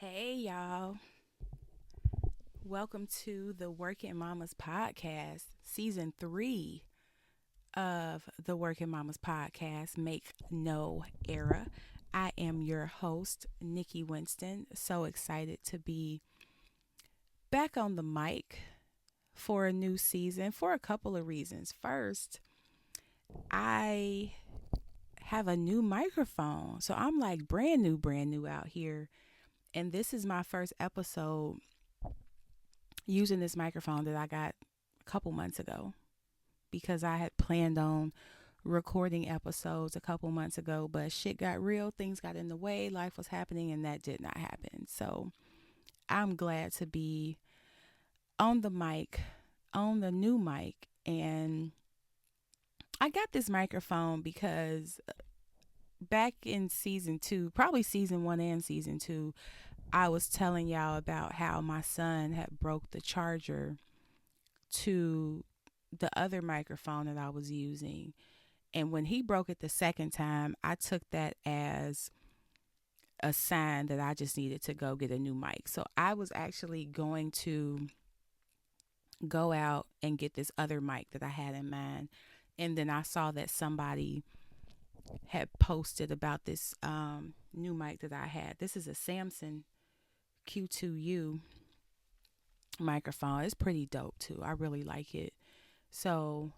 Hey, y'all. Welcome to the Working Mamas Podcast, Season 3 of the Working Mamas Podcast, Make No Era. I am your host, Nikki Winston. So excited to be back on the mic for a new season for a couple of reasons. First, I have a new microphone. So I'm like brand new out here. And this is my first episode using this microphone that I got a couple months ago because I had planned on recording episodes a couple months ago, but shit got real, things got in the way, life was happening, and that did not happen. So I'm glad to be on the mic, on the new mic, and I got this microphone because back in season 2, probably season 1 and season 2, I was telling y'all about how my son had broke the charger to the other microphone that I was using. And when he broke it the second time, I took that as a sign that I just needed to go get a new mic. So I was actually going to go out and get this other mic that I had in mind. And then I saw that somebody had posted about this new mic that I had. This is a Samson Q2U microphone. It's pretty dope too. I really like it. So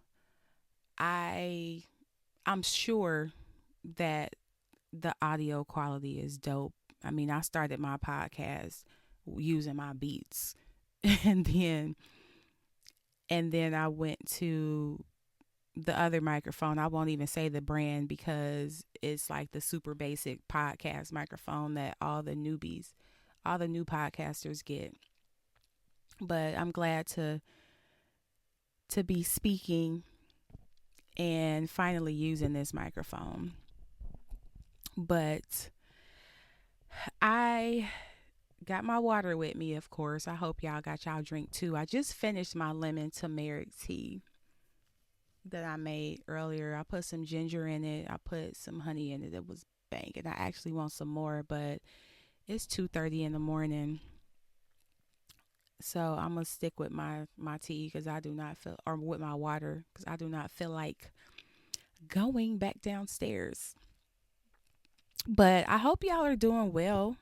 I I'm sure that the audio quality is dope. I mean, I started my podcast using my beats and then I went to the other microphone. I won't even say the brand because it's like the super basic podcast microphone that all the newbies, all the new podcasters get. But I'm glad to be speaking and finally using this microphone. But I got my water with me, of course. I hope y'all got y'all drink too. I just finished my lemon turmeric tea that I made earlier. I put some ginger in it. I put some honey in it. It was banging. I actually want some more, but it's 2:30 in the morning. So I'm gonna stick with my tea because I do not feel, or with my water because I do not feel like going back downstairs. But I hope y'all are doing well.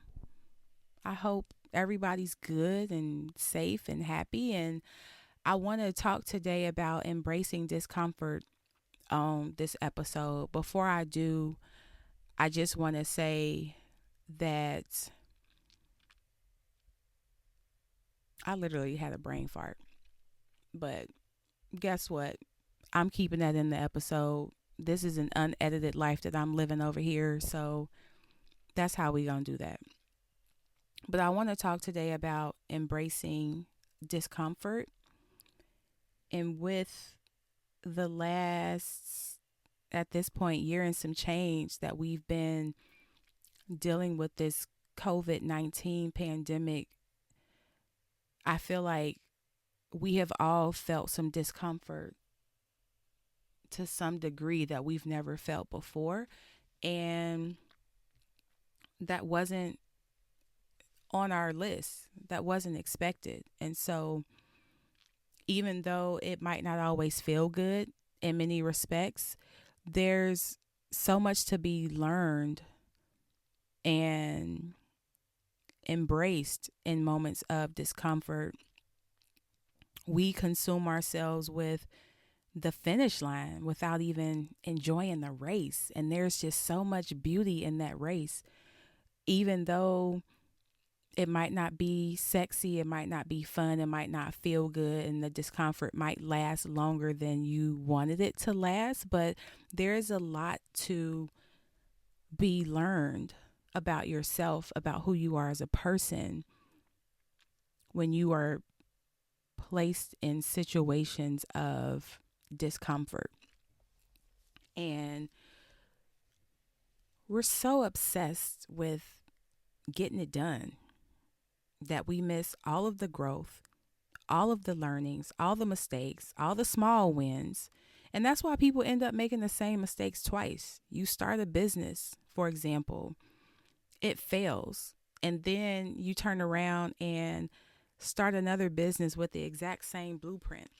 I hope everybody's good and safe and happy. And I want to talk today about embracing discomfort on this episode. Before I do, I just want to say that I literally had a brain fart. But guess what? I'm keeping that in the episode. This is an unedited life that I'm living over here. So that's how we going to do that. But I want to talk today about embracing discomfort. And with the last, at this point, year and some change that we've been dealing with this COVID-19 pandemic, I feel like we have all felt some discomfort to some degree that we've never felt before. And that wasn't on our list, that wasn't expected. And so, even though it might not always feel good in many respects, there's so much to be learned and embraced in moments of discomfort. We consume ourselves with the finish line without even enjoying the race. And there's just so much beauty in that race. Even though it might not be sexy, it might not be fun, it might not feel good, and the discomfort might last longer than you wanted it to last. But there is a lot to be learned about yourself, about who you are as a person when you are placed in situations of discomfort. And we're so obsessed with getting it done that we miss all of the growth, all of the learnings, all the mistakes, all the small wins. And that's why people end up making the same mistakes twice. You start a business, for example, it fails. and then you turn around and start another business with the exact same blueprint,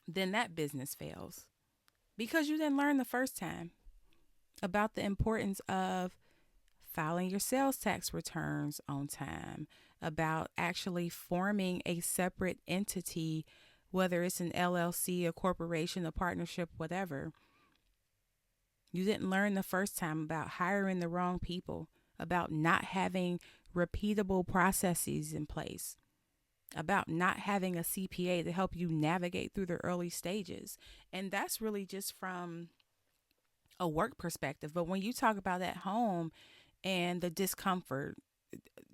then that business fails because you didn't learn the first time about the importance of filing your sales tax returns on time, about actually forming a separate entity, whether it's an LLC, a corporation, a partnership, whatever. You didn't learn the first time about hiring the wrong people, about not having repeatable processes in place, about not having a CPA to help you navigate through the early stages. And that's really just from a work perspective. But when you talk about at home and the discomfort,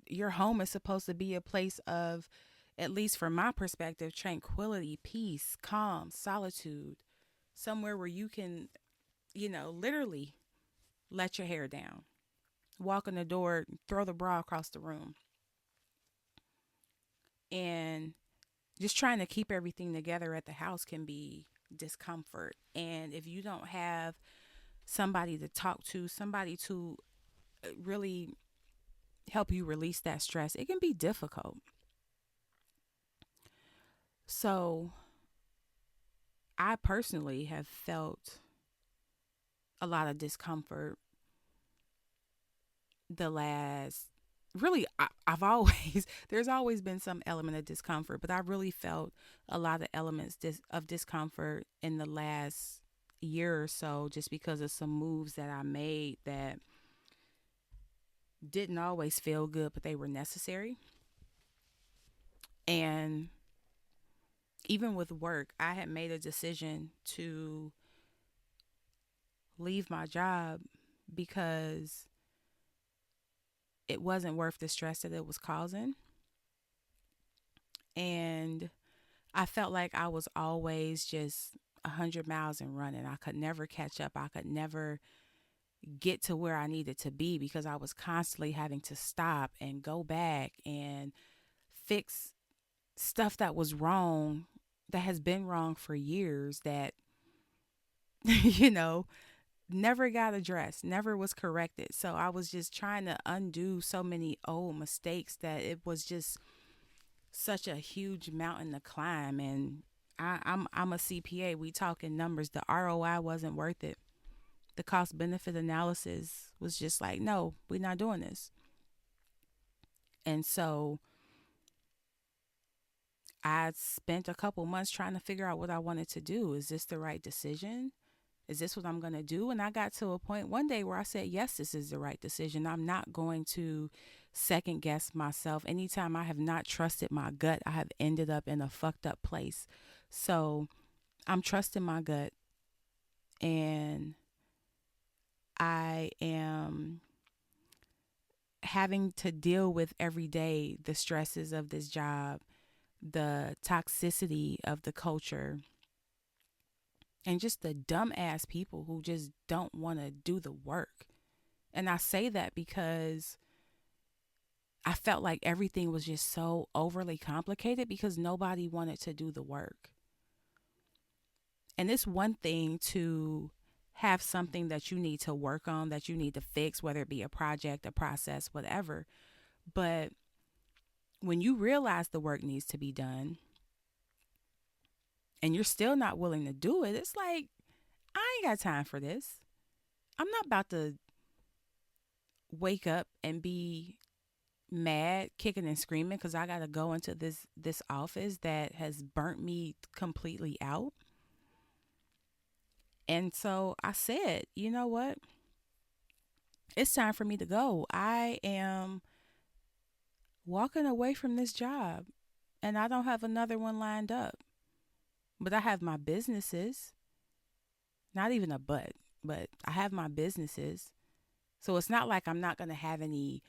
your home is supposed to be a place of, at least from my perspective, tranquility, peace, calm, solitude, somewhere where you can, literally let your hair down, walk in the door, throw the bra across the room, and just trying to keep everything together at the house can be discomfort. And if you don't have somebody to talk to, somebody to really help you release that stress, it can be difficult. So I personally have felt a lot of discomfort the last, really, I've always, there's always been some element of discomfort, but I really felt a lot of elements of discomfort in the last year or so, just because of some moves that I made that didn't always feel good, but they were necessary. And even with work, I had made a decision to leave my job because it wasn't worth the stress that it was causing. And I felt like I was always just 100 miles and running. I could never catch up. I could never get to where I needed to be because I was constantly having to stop and go back and fix stuff that was wrong, that has been wrong for years, that, you know, never got addressed, never was corrected. So I was just trying to undo so many old mistakes that it was just such a huge mountain to climb. And I'm a CPA. We talking numbers. The ROI wasn't worth it. The cost benefit analysis was just like, no, we're not doing this. And so I spent a couple months trying to figure out what I wanted to do. Is this the right decision? Is this what I'm going to do? And I got to a point one day where I said, yes, this is the right decision. I'm not going to second guess myself. Anytime I have not trusted my gut, I have ended up in a fucked up place. So I'm trusting my gut, and I am having to deal with every day the stresses of this job, the toxicity of the culture, and just the dumbass people who just don't want to do the work. And I say that because I felt like everything was just so overly complicated because nobody wanted to do the work. And it's one thing to have something that you need to work on, that you need to fix, whether it be a project, a process, whatever. But when you realize the work needs to be done and you're still not willing to do it, it's like, I ain't got time for this. I'm not about to wake up and be mad, kicking and screaming because I got to go into this office that has burnt me completely out. And so I said, you know what? It's time for me to go. I am walking away from this job, and I don't have another one lined up. But I have my businesses, not even a but I have my businesses. So it's not like I'm not going to have any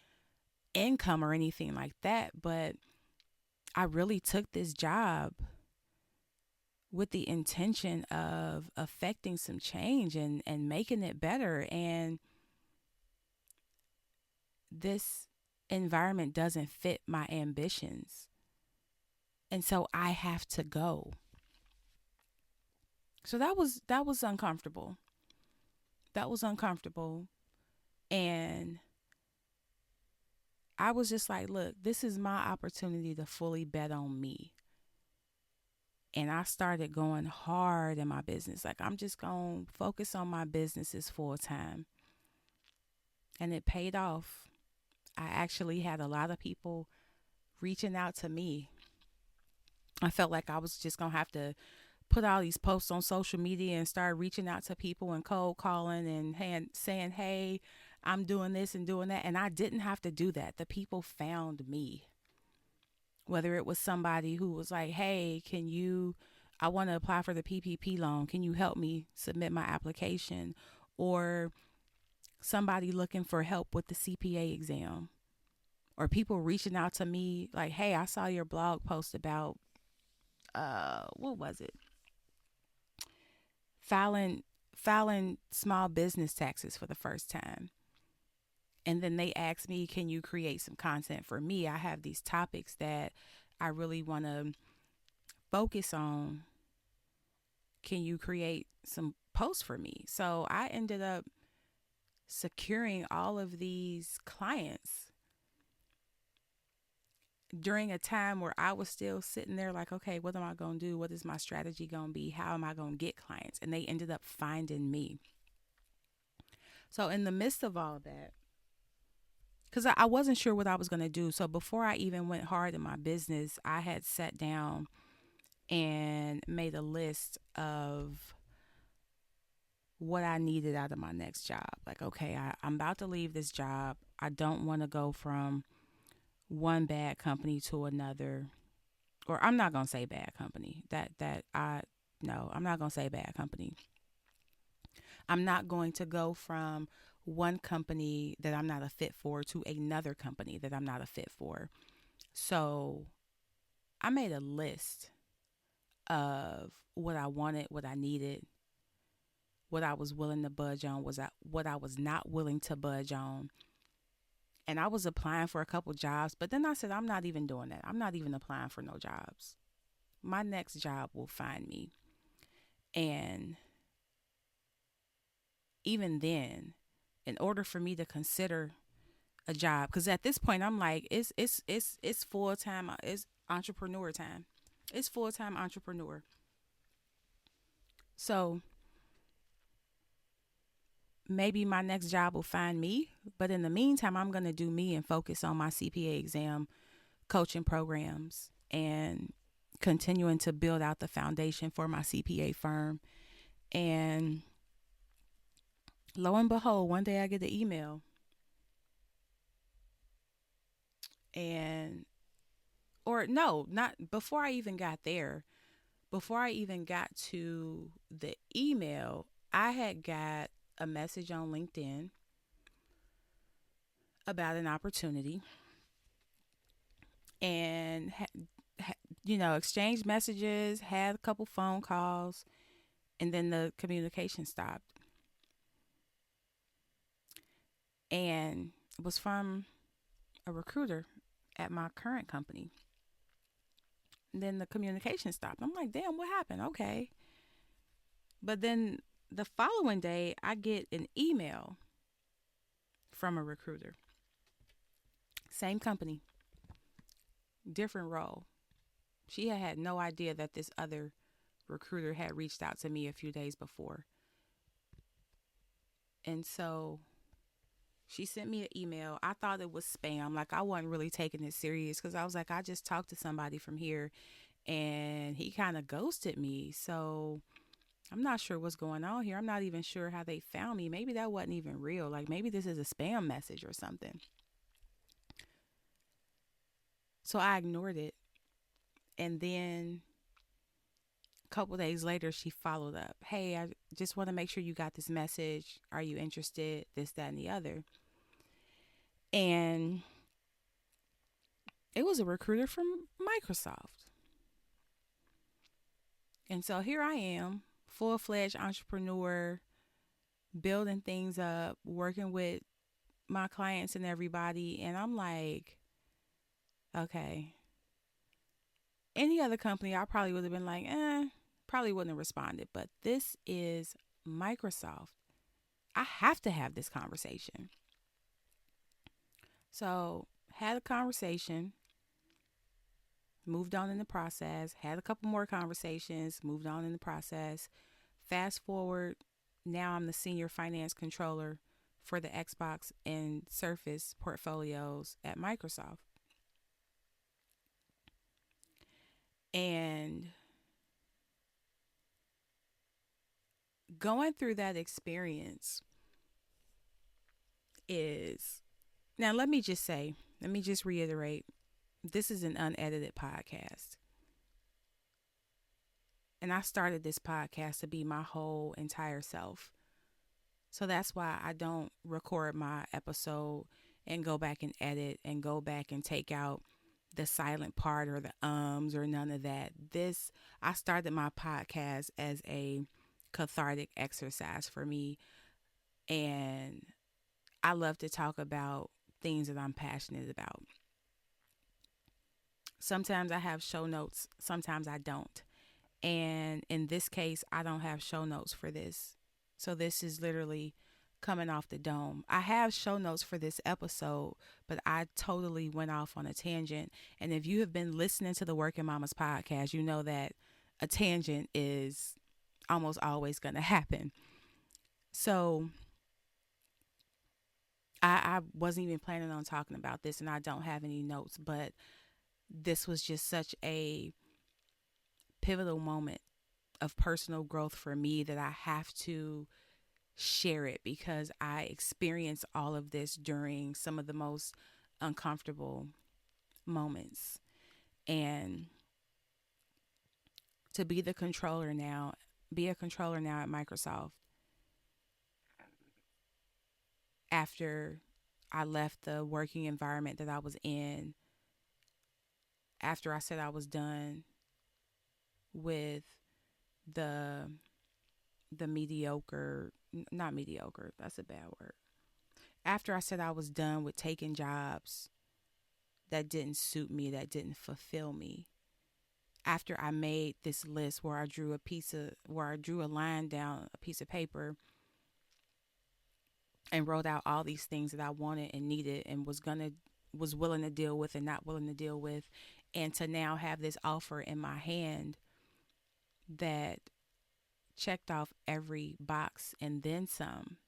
income or anything like that, but I really took this job with the intention of affecting some change and making it better. And this environment doesn't fit my ambitions. And so I have to go. So that was uncomfortable. That was uncomfortable. And I was just like, look, this is my opportunity to fully bet on me. And I started going hard in my business. Like, I'm just going to focus on my businesses full time. And it paid off. I actually had a lot of people reaching out to me. I felt like I was just going to have to put all these posts on social media and start reaching out to people and cold calling and saying, hey, I'm doing this and doing that. And I didn't have to do that. The people found me. Whether it was somebody who was like, hey, I want to apply for the PPP loan. Can you help me submit my application? Or somebody looking for help with the CPA exam. Or people reaching out to me like, hey, I saw your blog post about, what was it? Filing small business taxes for the first time. And then they asked me, can you create some content for me? I have these topics that I really want to focus on. Can you create some posts for me? So I ended up securing all of these clients during a time where I was still sitting there like, okay, what am I going to do? What is my strategy going to be? How am I going to get clients? And they ended up finding me. So in the midst of all that, because I wasn't sure what I was going to do. So before I even went hard in my business, I had sat down and made a list of what I needed out of my next job. Like, okay, I'm about to leave this job. I don't want to go from one bad company to another. Or I'm not going to say bad company. No, I'm not going to say bad company. I'm not going to go from one company that I'm not a fit for to another company that I'm not a fit for. So I made a list of what I wanted, what I needed, what I was willing to budge on, what I was not willing to budge on. And I was applying for a couple jobs, but then I said, I'm not even doing that. I'm not even applying for no jobs. My next job will find me. And even then, in order for me to consider a job, because at this point I'm like, it's full time, it's entrepreneur time. It's full time entrepreneur. So maybe my next job will find me, but in the meantime, I'm gonna do me and focus on my CPA exam coaching programs and continuing to build out the foundation for my CPA firm. And lo and behold, one day I get an email, and or no, not before I even got there. Before I even got to the email, I had got a message on LinkedIn about an opportunity and exchanged messages, had a couple phone calls, and then the communication stopped. And it was from a recruiter at my current company. And then the communication stopped. I'm like, damn, what happened? Okay. But then the following day, I get an email from a recruiter. Same company, different role. She had no idea that this other recruiter had reached out to me a few days before. And so she sent me an email. I thought it was spam. Like, I wasn't really taking it serious because I was like, I just talked to somebody from here and he kind of ghosted me. So I'm not sure what's going on here. I'm not even sure how they found me. Maybe that wasn't even real. Like, maybe this is a spam message or something. So I ignored it. And then a couple days later, she followed up. Hey, I just want to make sure you got this message. Are you interested? This, that, and the other. And it was a recruiter from Microsoft. And so here I am, full-fledged entrepreneur, building things up, working with my clients and everybody. And I'm like, okay. Any other company, I probably would have been like, probably wouldn't have responded. But this is Microsoft. I have to have this conversation. So had a conversation, moved on in the process, had a couple more conversations, moved on in the process. Fast forward, now I'm the senior finance controller for the Xbox and Surface portfolios at Microsoft. And going through that experience is now, let me just reiterate, this is an unedited podcast. And I started this podcast to be my whole entire self. So that's why I don't record my episode and go back and edit and go back and take out the silent part or the ums or none of that. I started my podcast as a cathartic exercise for me. And I love to talk about things that I'm passionate about. Sometimes I have show notes, sometimes I don't. And in this case, I don't have show notes for this. So this is literally coming off the dome. I have show notes for this episode, but I totally went off on a tangent. And if you have been listening to the Working Mamas podcast, you know that a tangent is almost always going to happen. So I wasn't even planning on talking about this, and I don't have any notes, but this was just such a pivotal moment of personal growth for me that I have to share it because I experienced all of this during some of the most uncomfortable moments. And to be a controller now at Microsoft after I left the working environment that I was in, after I said I was done with the mediocre, not mediocre, that's a bad word. After I said I was done with taking jobs that didn't suit me, that didn't fulfill me. After I made this list where I drew a line down a piece of paper and wrote out all these things that I wanted and needed and was willing to deal with and not willing to deal with, and to now have this offer in my hand that checked off every box and then some,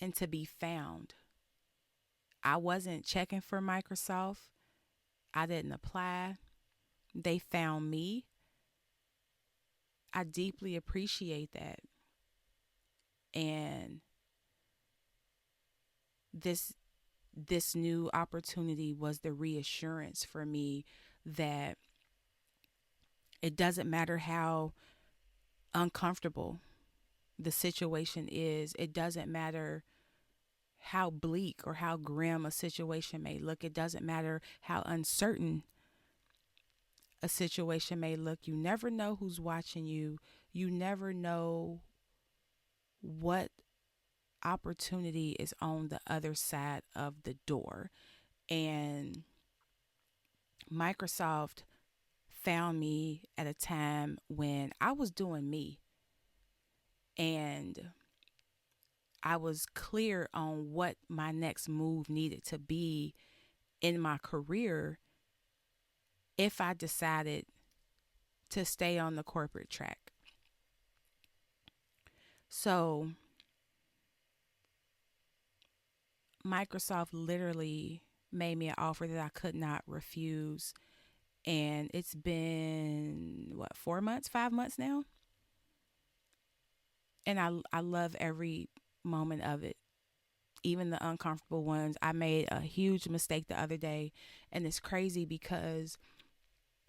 and to be found. I wasn't checking for Microsoft. I didn't apply. They found me. I deeply appreciate that. And this new opportunity was the reassurance for me that it doesn't matter how uncomfortable the situation is. It doesn't matter how bleak or how grim a situation may look. It doesn't matter how uncertain a situation may look. You never know who's watching you. You never know what opportunity is on the other side of the door. And Microsoft found me at a time when I was doing me. And I was clear on what my next move needed to be in my career if I decided to stay on the corporate track. So Microsoft literally made me an offer that I could not refuse. And it's been, 4 months, 5 months now? And I love every moment of it, even the uncomfortable ones. I made a huge mistake the other day, and it's crazy because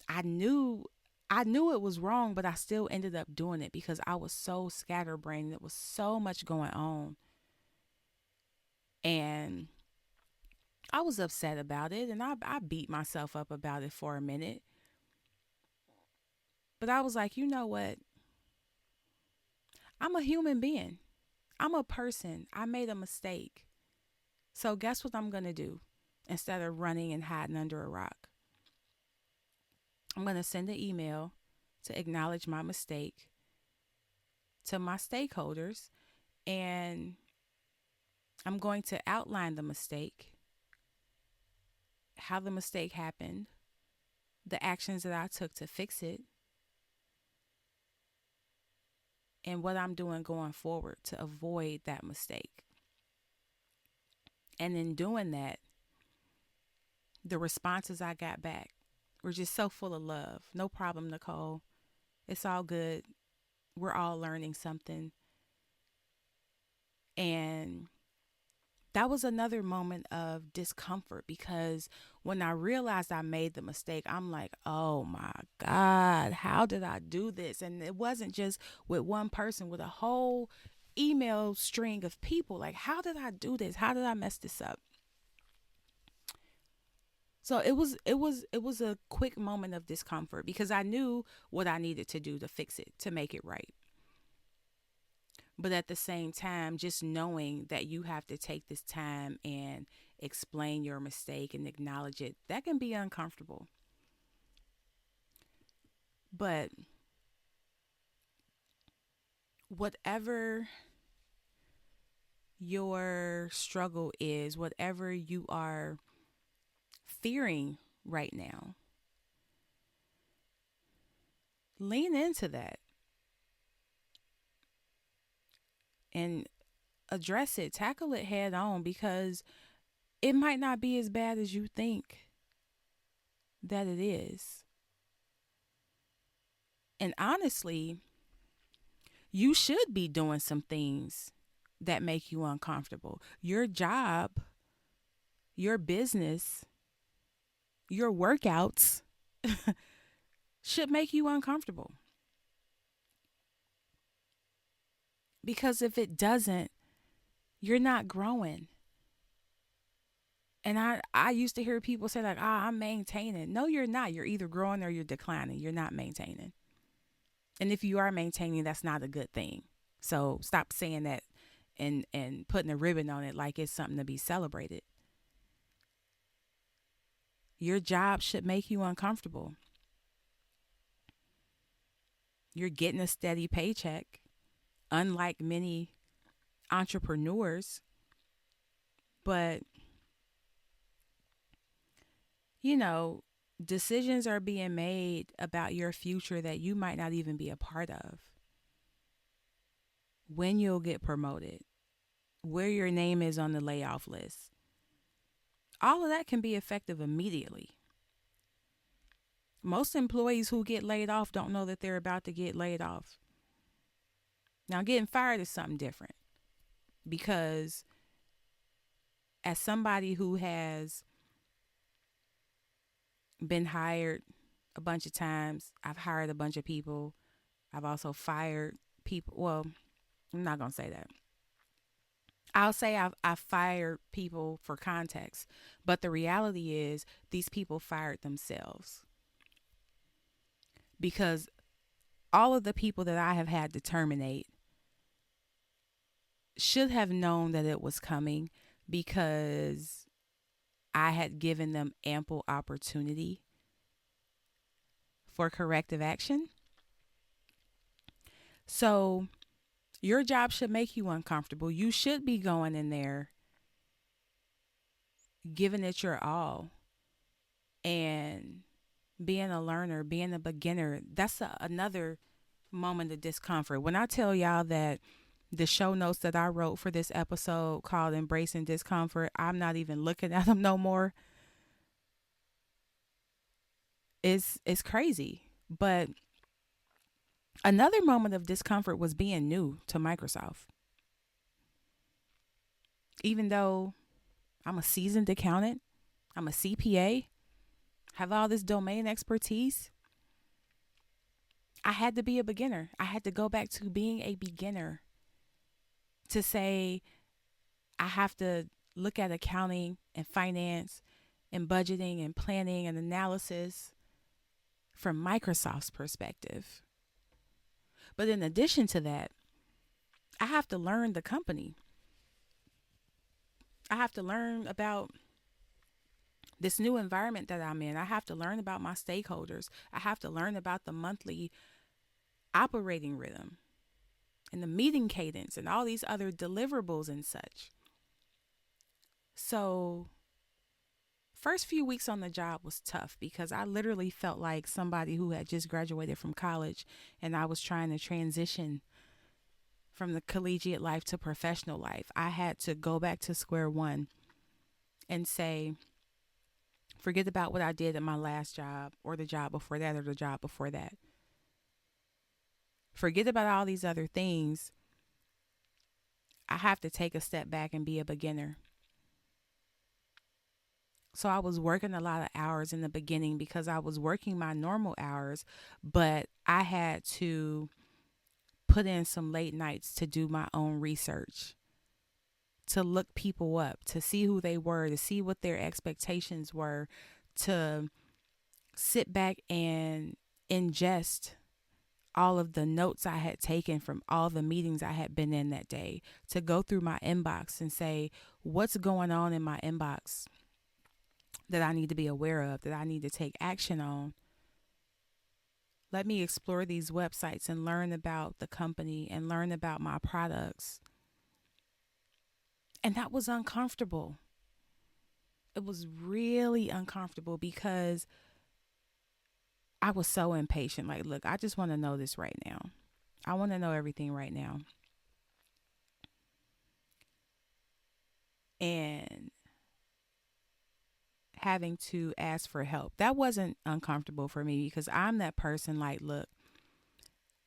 I knew it was wrong, but I still ended up doing it because I was so scatterbrained. There was so much going on. And I was upset about it, and I beat myself up about it for a minute. But I was like, you know what? I'm a human being. I'm a person. I made a mistake. So guess what I'm going to do? Instead of running and hiding under a rock, I'm going to send an email to acknowledge my mistake to my stakeholders, and I'm going to outline the mistake how the mistake happened, the actions that I took to fix it, and what I'm doing going forward to avoid that mistake. And in doing that, the responses I got back were just so full of love. No problem, Nicole. It's all good. We're all learning something. And that was another moment of discomfort because when I realized I made the mistake, I'm like, oh my God, how did I do this? And it wasn't just with one person, with a whole email string of people. Like, how did I do this? How did I mess this up? So it was a quick moment of discomfort because I knew what I needed to do to fix it, to make it right. But at the same time, just knowing that you have to take this time and explain your mistake and acknowledge it, that can be uncomfortable. But whatever your struggle is, whatever you are fearing right now, lean into that and address it, tackle it head on because it might not be as bad as you think that it is. And honestly, you should be doing some things that make you uncomfortable. Your job, your business, your workouts should make you uncomfortable. Because if it doesn't, you're not growing. And I used to hear people say, like, I'm maintaining. No, you're not. You're either growing or you're declining. You're not maintaining. And if you are maintaining, that's not a good thing. So stop saying that and putting a ribbon on it like it's something to be celebrated. Your job should make you uncomfortable. You're getting a steady paycheck, unlike many entrepreneurs. But, you know, decisions are being made about your future that you might not even be a part of. When you'll get promoted, where your name is on the layoff list. All of that can be effective immediately. Most employees who get laid off don't know that they're about to get laid off. Now, getting fired is something different because, as somebody who has been hired a bunch of times, I've hired a bunch of people. I've also fired people. Well, I'm not going to say that. I'll say I've fired people for context, but the reality is these people fired themselves because all of the people that I have had to terminate should have known that it was coming because I had given them ample opportunity for corrective action. So your job should make you uncomfortable. You should be going in there, giving it your all, and being a learner, being a beginner. That's another moment of discomfort. When I tell y'all that the show notes that I wrote for this episode called Embracing Discomfort, I'm not even looking at them no more. It's crazy. But another moment of discomfort was being new to Microsoft. Even though I'm a seasoned accountant, I'm a CPA, have all this domain expertise, I had to be a beginner. I had to go back to being a beginner to say I have to look at accounting and finance and budgeting and planning and analysis from Microsoft's perspective. But in addition to that, I have to learn the company. I have to learn about this new environment that I'm in. I have to learn about my stakeholders. I have to learn about the monthly operating rhythm and the meeting cadence and all these other deliverables and such. So First few weeks on the job was tough because I literally felt like somebody who had just graduated from college, and I was trying to transition from the collegiate life to professional life. I had to go back to square one and say, forget about what I did at my last job or the job before that or the job before that. Forget about all these other things. I have to take a step back and be a beginner. So I was working a lot of hours in the beginning because I was working my normal hours, but I had to put in some late nights to do my own research, to look people up, to see who they were, to see what their expectations were, to sit back and ingest all of the notes I had taken from all the meetings I had been in that day, to go through my inbox and say, what's going on in my inbox that I need to be aware of, that I need to take action on. Let me explore these websites and learn about the company and learn about my products. And that was uncomfortable. It was really uncomfortable because I was so impatient. Like, look, I just want to know this right now. I want to know everything right now. And having to ask for help, that wasn't uncomfortable for me because I'm that person like, look,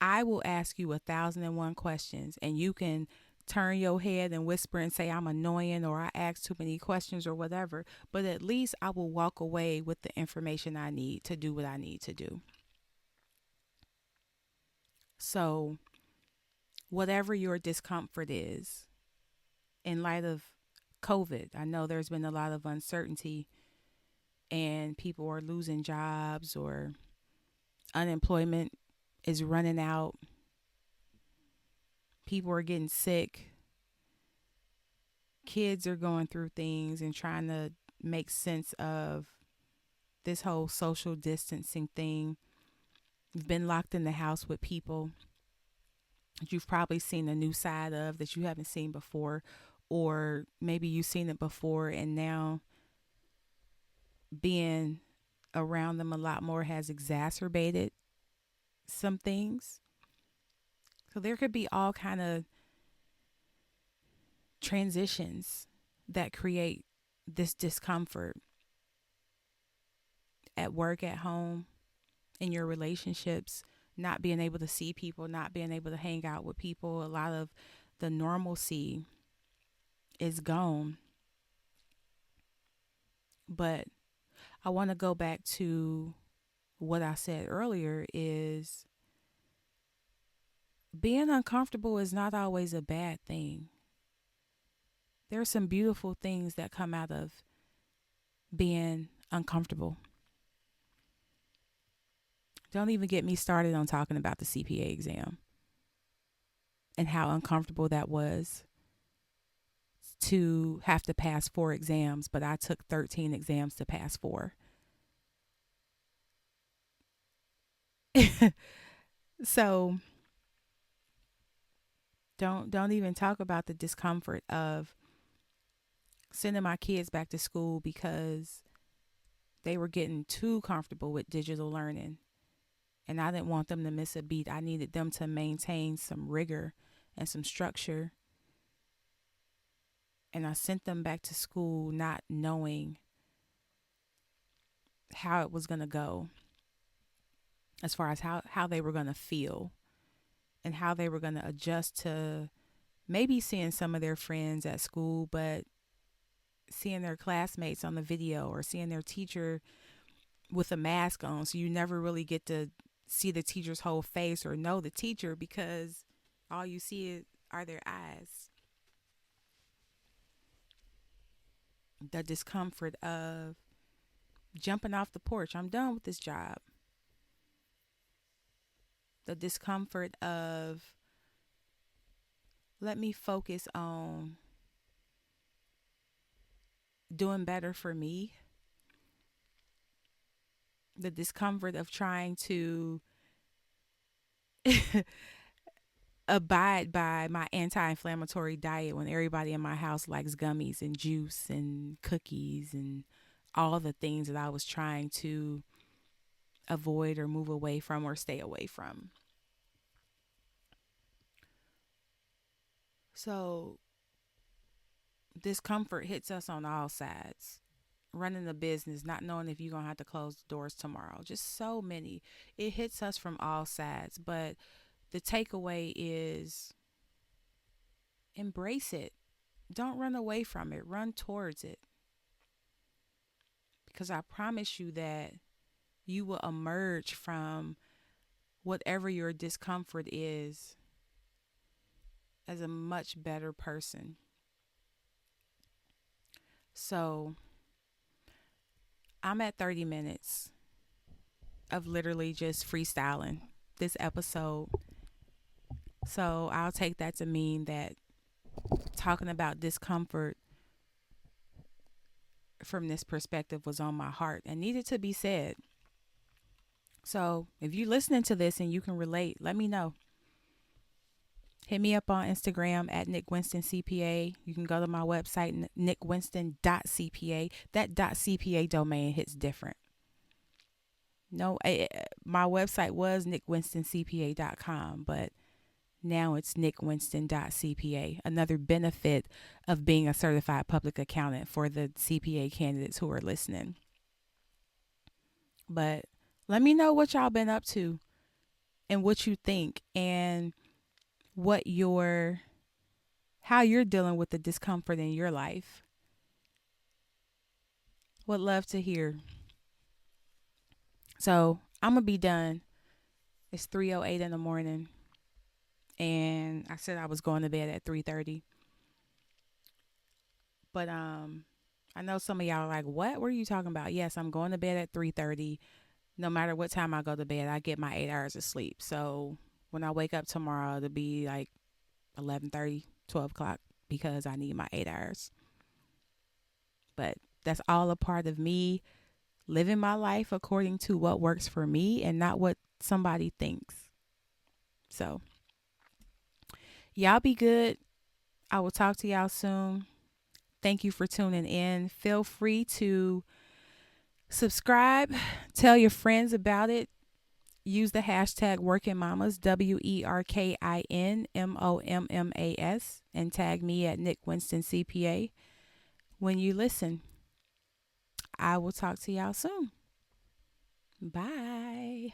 I will ask you 1,001 questions and you can turn your head and whisper and say I'm annoying or I ask too many questions or whatever, but at least I will walk away with the information I need to do what I need to do. So, whatever your discomfort is, in light of COVID, I know there's been a lot of uncertainty and people are losing jobs or unemployment is running out. People are getting sick. Kids are going through things and trying to make sense of this whole social distancing thing. You've been locked in the house with people that you've probably seen a new side of that you haven't seen before, or maybe you've seen it before and now being around them a lot more has exacerbated some things. So there could be all kind of transitions that create this discomfort at work, at home, in your relationships, not being able to see people, not being able to hang out with people. A lot of the normalcy is gone. But I want to go back to what I said earlier is being uncomfortable is not always a bad thing. There are some beautiful things that come out of being uncomfortable. Don't even get me started on talking about the CPA exam and how uncomfortable that was to have to pass 4 exams, but I took 13 exams to pass 4. So don't even talk about the discomfort of sending my kids back to school because they were getting too comfortable with digital learning. And I didn't want them to miss a beat. I needed them to maintain some rigor and some structure. And I sent them back to school not knowing how it was going to go, as far as how they were going to feel and how they were going to adjust to maybe seeing some of their friends at school, but seeing their classmates on the video or seeing their teacher with a mask on. So you never really get to see the teacher's whole face or know the teacher because all you see are their eyes. The discomfort of jumping off the porch. I'm done with this job. The discomfort of let me focus on doing better for me. The discomfort of trying to abide by my anti-inflammatory diet when everybody in my house likes gummies and juice and cookies and all the things that I was trying to avoid or move away from or stay away from. So, discomfort hits us on all sides. Running a business, not knowing if you're going to have to close the doors tomorrow, just so many. It hits us from all sides. But the takeaway is embrace it. Don't run away from it, run towards it. Because I promise you that you will emerge from whatever your discomfort is as a much better person. So I'm at 30 minutes of literally just freestyling this episode. So I'll take that to mean that talking about discomfort from this perspective was on my heart and needed to be said. So if you're listening to this and you can relate, let me know. Hit me up on Instagram at Nick Winston CPA. You can go to my website, nickwinston.cpa. That .cpa domain hits different. No, my website was nickwinstoncpa.com, but now it's nickwinston.cpa. Another benefit of being a certified public accountant for the CPA candidates who are listening. But let me know what y'all been up to and what you think and how you're dealing with the discomfort in your life. Would love to hear. So I'm gonna be done. It's 3:08 in the morning, and I said I was going to bed at 3:30. But I know some of y'all are like, "What were you talking about?" Yes, I'm going to bed at 3:30. No matter what time I go to bed, I get my 8 hours of sleep. So when I wake up tomorrow, it'll be like 11:30, 12 o'clock because I need my 8 hours. But that's all a part of me living my life according to what works for me and not what somebody thinks. So, y'all be good. I will talk to y'all soon. Thank you for tuning in. Feel free to subscribe, tell your friends about it. Use the hashtag Working Mamas, WERKINMOMMAS, and tag me at Nick Winston CPA when you listen. I will talk to y'all soon. Bye.